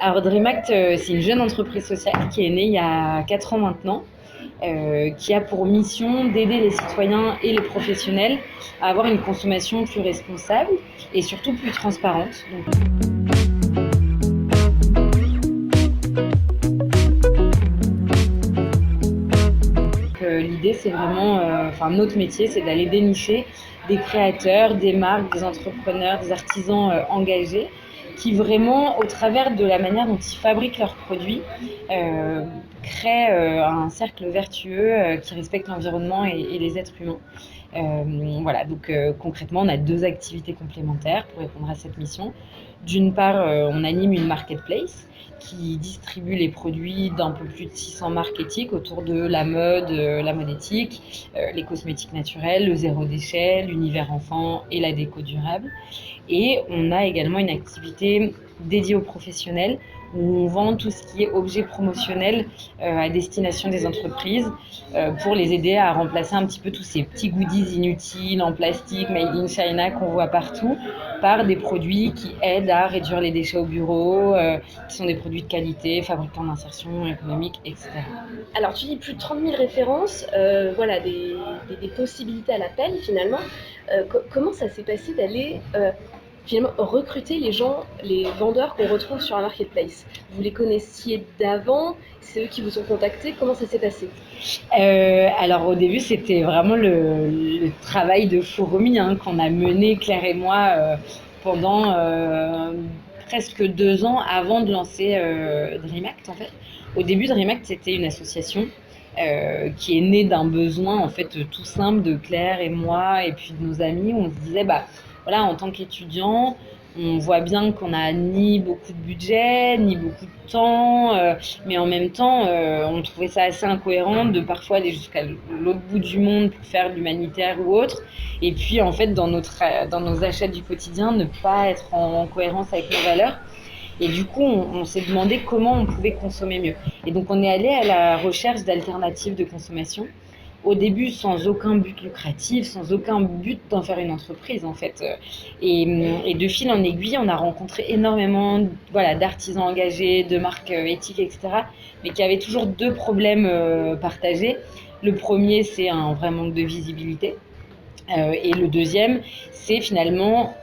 Alors DreamAct, c'est une jeune entreprise sociale qui est née il y a 4 ans maintenant, qui a pour mission d'aider les citoyens et les professionnels à avoir une consommation plus responsable et surtout plus transparente. L'idée, c'est vraiment, notre métier, c'est d'aller dénicher des créateurs, des marques, des entrepreneurs, des artisans engagés qui vraiment, au travers de la manière dont ils fabriquent leurs produits, euh, créent un cercle vertueux qui respecte l'environnement et les êtres humains. Concrètement, on a 2 activités complémentaires pour répondre à cette mission. D'une part, on anime une marketplace qui distribue les produits d'un peu plus de 600 marques éthiques autour de la mode éthique, les cosmétiques naturels, le zéro déchet, l'univers enfant et la déco durable. Et on a également une activité dédiée aux professionnels où on vend tout ce qui est objet promotionnel à destination des entreprises pour les aider à remplacer un petit peu tous ces petits goodies inutiles en plastique, made in China qu'on voit partout, par des produits qui aident à réduire les déchets au bureau, qui sont des produits de qualité, fabriqués en insertion économique, etc. Alors, tu dis plus de 30 000 références, voilà, des possibilités à l'appel finalement. Comment ça s'est passé d'aller finalement recruter les gens, les vendeurs qu'on retrouve sur un marketplace? Vous les connaissiez d'avant? C'est eux qui vous ont contacté? Comment ça s'est passé? Alors au début, c'était vraiment le travail de fourmi qu'on a mené Claire et moi pendant presque 2 ans avant de lancer DreamAct en fait. Au début, DreamAct c'était une association qui est née d'un besoin en fait tout simple de Claire et moi et puis de nos amis. Où on se disait bah voilà, en tant qu'étudiant, on voit bien qu'on n'a ni beaucoup de budget, ni beaucoup de temps, mais en même temps, on trouvait ça assez incohérent de parfois aller jusqu'à l'autre bout du monde pour faire de l'humanitaire ou autre. Et puis, en fait, dans nos achats du quotidien, ne pas être en cohérence avec nos valeurs. Et du coup, on s'est demandé comment on pouvait consommer mieux. Et donc, on est allé à la recherche d'alternatives de consommation. Au début, sans aucun but lucratif, sans aucun but d'en faire une entreprise, en fait. Et de fil en aiguille, on a rencontré énormément voilà, d'artisans engagés, de marques éthiques, etc., mais qui avaient toujours 2 problèmes partagés. Le premier, c'est un vrai manque de visibilité. Et le deuxième, c'est finalement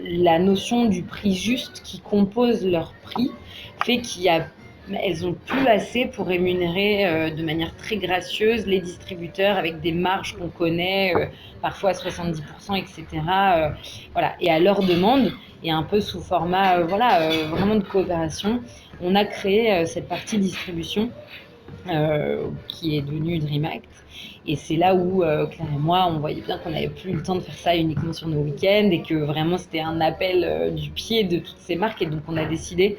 la notion du prix juste qui compose leur prix, fait elles ont plus assez pour rémunérer de manière très gracieuse les distributeurs avec des marges qu'on connaît, parfois à 70%, etc. Voilà. Et à leur demande, et un peu sous format vraiment de coopération, on a créé cette partie distribution qui est devenue DreamAct. Et c'est là où Claire et moi, on voyait bien qu'on n'avait plus le temps de faire ça uniquement sur nos week-ends et que vraiment c'était un appel du pied de toutes ces marques. Et donc on a décidé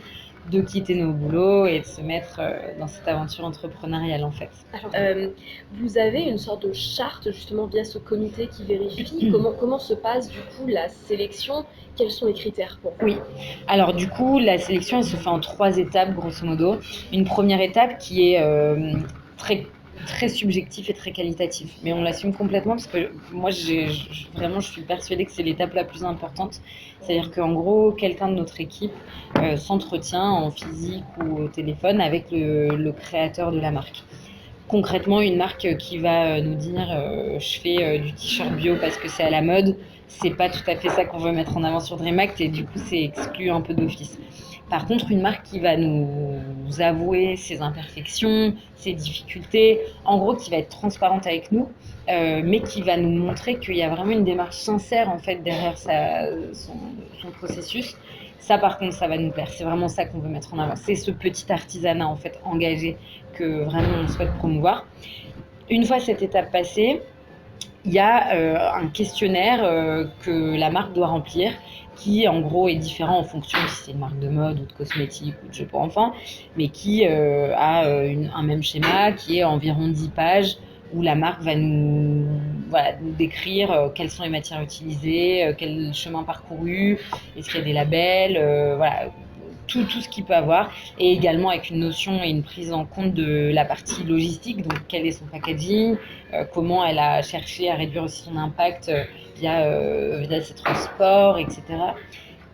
de quitter nos boulots et de se mettre dans cette aventure entrepreneuriale en fait. Alors, vous avez une sorte de charte justement via ce comité qui vérifie comment se passe du coup la sélection? Quels sont les critères pour vous? Oui, alors du coup la sélection elle se fait en 3 étapes grosso modo. Une première étape qui est très très subjectif et très qualitatif, mais on l'assume complètement parce que moi vraiment je suis persuadée que c'est l'étape la plus importante. C'est-à-dire qu'en gros quelqu'un de notre équipe s'entretient en physique ou au téléphone avec le créateur de la marque. Concrètement, une marque qui va nous dire je fais du t-shirt bio parce que c'est à la mode, c'est pas tout à fait ça qu'on veut mettre en avant sur DreamAct et du coup c'est exclu un peu d'office. Par contre, une marque qui va nous avouer ses imperfections, ses difficultés, en gros qui va être transparente avec nous, mais qui va nous montrer qu'il y a vraiment une démarche sincère en fait derrière son processus. Ça, par contre, ça va nous plaire. C'est vraiment ça qu'on veut mettre en avant. C'est ce petit artisanat en fait engagé que vraiment on souhaite promouvoir. Une fois cette étape passée, il y a un questionnaire que la marque doit remplir qui en gros est différent en fonction si c'est une marque de mode ou de cosmétiques ou de jeux pour enfants, mais qui a un même schéma qui est environ 10 pages où la marque va nous décrire quelles sont les matières utilisées, quel chemin parcouru, est-ce qu'il y a des labels, voilà, tout ce qu'il peut avoir, et également avec une notion et une prise en compte de la partie logistique, donc quel est son packaging, comment elle a cherché à réduire aussi son impact via ses transports, etc.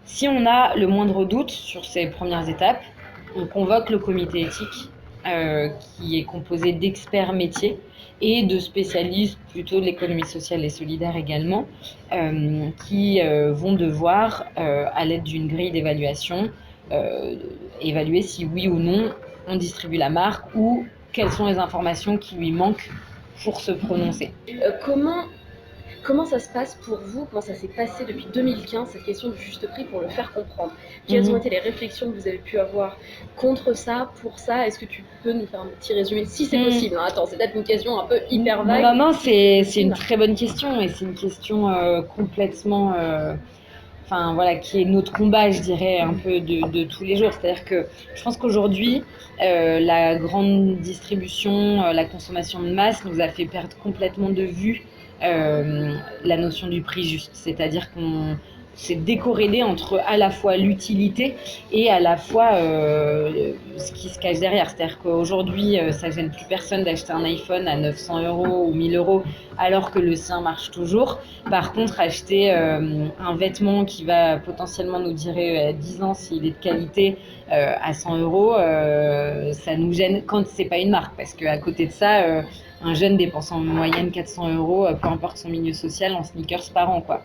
Si on a le moindre doute sur ces premières étapes, on convoque le comité éthique qui est composé d'experts métiers et de spécialistes plutôt de l'économie sociale et solidaire également, qui vont devoir, à l'aide d'une grille d'évaluation, euh, évaluer si oui ou non on distribue la marque ou quelles sont les informations qui lui manquent pour se prononcer. Comment ça se passe pour vous? Comment ça s'est passé depuis 2015, cette question du juste prix, pour le faire comprendre? Quelles ont été les réflexions que vous avez pu avoir contre ça, pour ça? Est-ce que tu peux nous faire un petit résumé, si c'est possible, hein? Attends, c'est peut-être une question un peu hyper vague. Non, c'est une très bonne question et c'est une question complètement... Enfin voilà, qui est notre combat, je dirais, un peu de tous les jours. C'est-à-dire que je pense qu'aujourd'hui, la grande distribution, la consommation de masse nous a fait perdre complètement de vue la notion du prix juste. C'est-à-dire qu'on s'est décorrélé entre à la fois l'utilité et à la fois ce qui se cache derrière. C'est-à-dire qu'aujourd'hui, ça gêne plus personne d'acheter un iPhone à 900 € ou 1000 € alors que le sien marche toujours. Par contre, acheter un vêtement qui va potentiellement nous durer 10 ans s'il est de qualité à 100 €, ça nous gêne quand c'est pas une marque. Parce qu'à côté de ça, un jeune dépense en moyenne 400 €, peu importe son milieu social, en sneakers par an, quoi.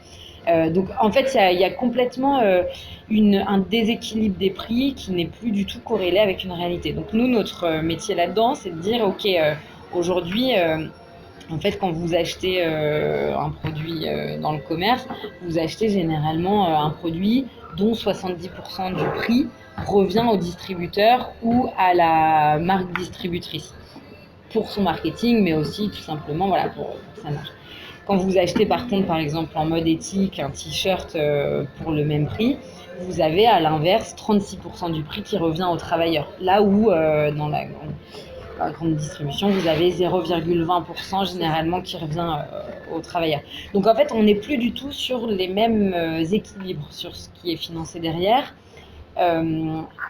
Donc en fait, il y a complètement un déséquilibre des prix qui n'est plus du tout corrélé avec une réalité. Donc nous, notre métier là-dedans, c'est de dire, ok, aujourd'hui, en fait, quand vous achetez un produit dans le commerce, vous achetez généralement un produit dont 70% du prix revient au distributeur ou à la marque distributrice pour son marketing, mais aussi tout simplement voilà, pour sa marque. Quand vous achetez par contre, par exemple, en mode éthique, un t-shirt pour le même prix, vous avez à l'inverse 36% du prix qui revient aux travailleurs. Là où dans la grande distribution, vous avez 0,20% généralement qui revient aux travailleurs. Donc en fait, on n'est plus du tout sur les mêmes équilibres sur ce qui est financé derrière.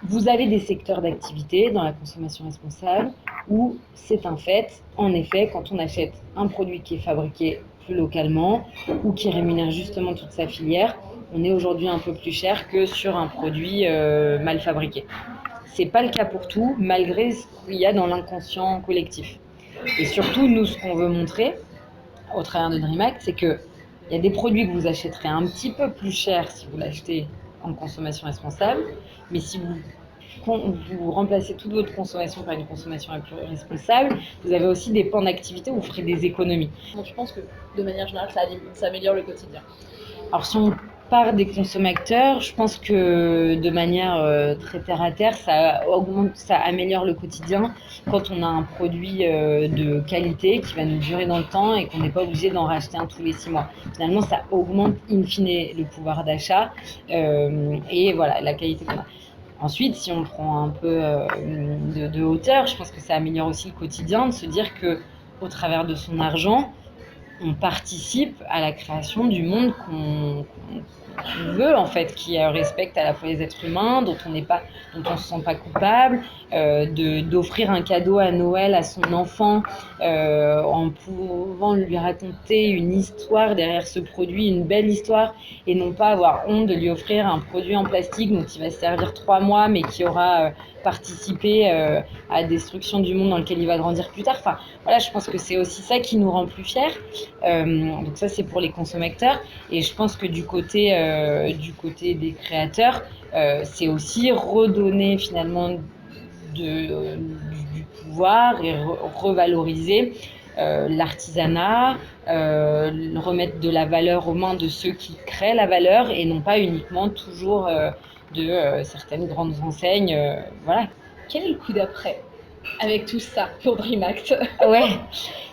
Vous avez des secteurs d'activité dans la consommation responsable où c'est un fait, en effet, quand on achète un produit qui est fabriqué plus localement ou qui rémunère justement toute sa filière, on est aujourd'hui un peu plus cher que sur un produit mal fabriqué. C'est pas le cas pour tout, malgré ce qu'il y a dans l'inconscient collectif. Et surtout, nous, ce qu'on veut montrer au travers de DreamAct, c'est qu'il y a des produits que vous achèterez un petit peu plus cher si vous l'achetez en consommation responsable, mais si vous remplacez toute votre consommation par une consommation plus responsable, vous avez aussi des pans d'activité où vous ferez des économies. Donc je pense que de manière générale, ça améliore le quotidien. Alors si on part des consommateurs, je pense que de manière très terre à terre, ça améliore le quotidien quand on a un produit de qualité qui va nous durer dans le temps et qu'on n'est pas obligé d'en racheter un tous les 6 mois. Finalement, ça augmente in fine le pouvoir d'achat et voilà la qualité qu'on a. Ensuite, si on prend un peu de hauteur, je pense que ça améliore aussi le quotidien de se dire que au travers de son argent, on participe à la création du monde qu'on veut en fait, qui respecte à la fois les êtres humains, dont on se sent pas coupable, d'offrir un cadeau à Noël à son enfant en pouvant lui raconter une histoire derrière ce produit, une belle histoire, et non pas avoir honte de lui offrir un produit en plastique dont il va se servir 3 mois, mais qui aura participé à la destruction du monde dans lequel il va grandir plus tard. Enfin, voilà, je pense que c'est aussi ça qui nous rend plus fiers. Donc ça, c'est pour les consommateurs. Et je pense que du côté des créateurs, c'est aussi redonner finalement du pouvoir et revaloriser l'artisanat, remettre de la valeur aux mains de ceux qui créent la valeur et non pas uniquement toujours de certaines grandes enseignes. Voilà. Quel est le coup d'après avec tout ça pour DreamAct? Ouais.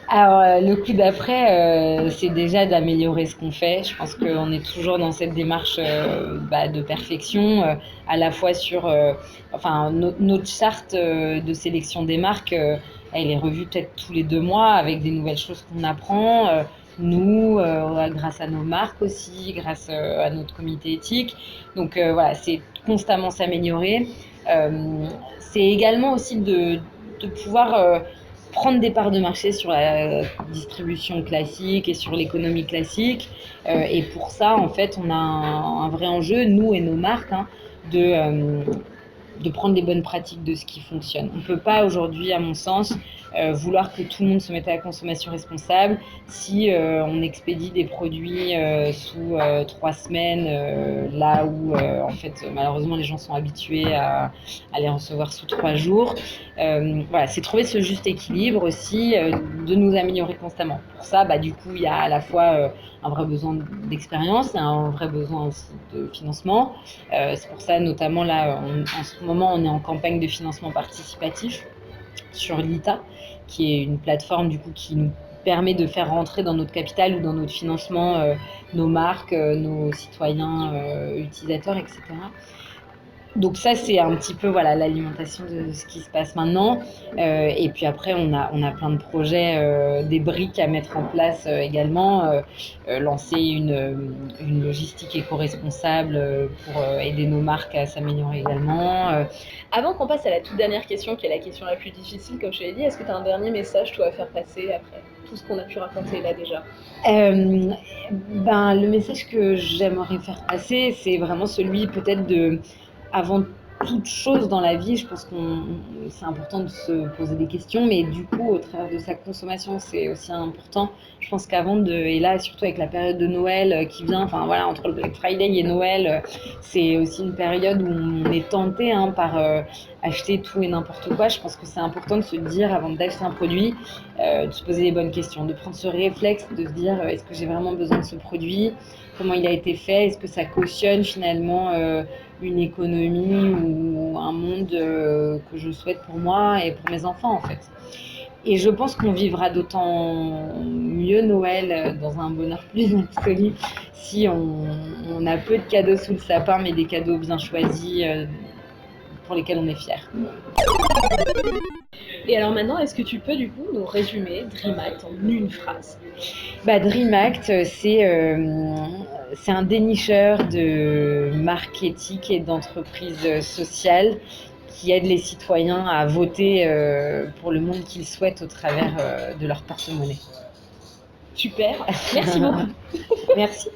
Alors, le coup d'après, c'est déjà d'améliorer ce qu'on fait. Je pense qu'on est toujours dans cette démarche de perfection, à la fois sur... notre charte de sélection des marques, elle est revue peut-être tous les 2 mois avec des nouvelles choses qu'on apprend. Nous, grâce à nos marques aussi, grâce à notre comité éthique. Donc voilà, c'est constamment s'améliorer. C'est également aussi de pouvoir... prendre des parts de marché sur la distribution classique et sur l'économie classique. Et pour ça, en fait, on a un vrai enjeu, nous et nos marques, hein, de prendre les bonnes pratiques de ce qui fonctionne. On ne peut pas aujourd'hui, à mon sens, vouloir que tout le monde se mette à la consommation responsable si on expédie des produits sous 3 semaines, là où en fait malheureusement les gens sont habitués à les recevoir sous 3 jours. Voilà, c'est trouver ce juste équilibre aussi, de nous améliorer constamment. Pour ça, du coup, il y a à la fois un vrai besoin d'expérience et un vrai besoin aussi de financement. C'est pour ça, notamment là, en ce moment, on est en campagne de financement participatif sur l'ITA, qui est une plateforme du coup qui nous permet de faire rentrer dans notre capital ou dans notre financement nos marques, nos citoyens, utilisateurs, etc. Donc ça, c'est un petit peu voilà l'alimentation de ce qui se passe maintenant. Et puis après, on a plein de projets, des briques à mettre en place également. Lancer une logistique éco-responsable pour aider nos marques à s'améliorer également. Avant qu'on passe à la toute dernière question, qui est la question la plus difficile, comme je te l'ai dit, est-ce que tu as un dernier message, toi, à faire passer après tout ce qu'on a pu raconter là déjà? Le message que j'aimerais faire passer, c'est vraiment celui peut-être de, avant toute chose dans la vie, je pense c'est important de se poser des questions, mais du coup, au travers de sa consommation, c'est aussi important. Je pense et là, surtout avec la période de Noël qui vient, enfin voilà, entre le Black Friday et Noël, c'est aussi une période où on est tenté par acheter tout et n'importe quoi. Je pense que c'est important de se dire, avant d'acheter un produit, de se poser les bonnes questions, de prendre ce réflexe, de se dire est-ce que j'ai vraiment besoin de ce produit, comment il a été fait, est-ce que ça cautionne finalement une économie ou un monde que je souhaite pour moi et pour mes enfants en fait. Et je pense qu'on vivra d'autant mieux Noël dans un bonheur plus absolu si on a peu de cadeaux sous le sapin, mais des cadeaux bien choisis pour lesquels on est fier. Et alors maintenant, est-ce que tu peux du coup nous résumer DreamAct en une phrase? DreamAct, c'est un dénicheur de marques éthiques et d'entreprises sociales qui aide les citoyens à voter pour le monde qu'ils souhaitent au travers de leur porte-monnaie. Super, merci beaucoup. Merci.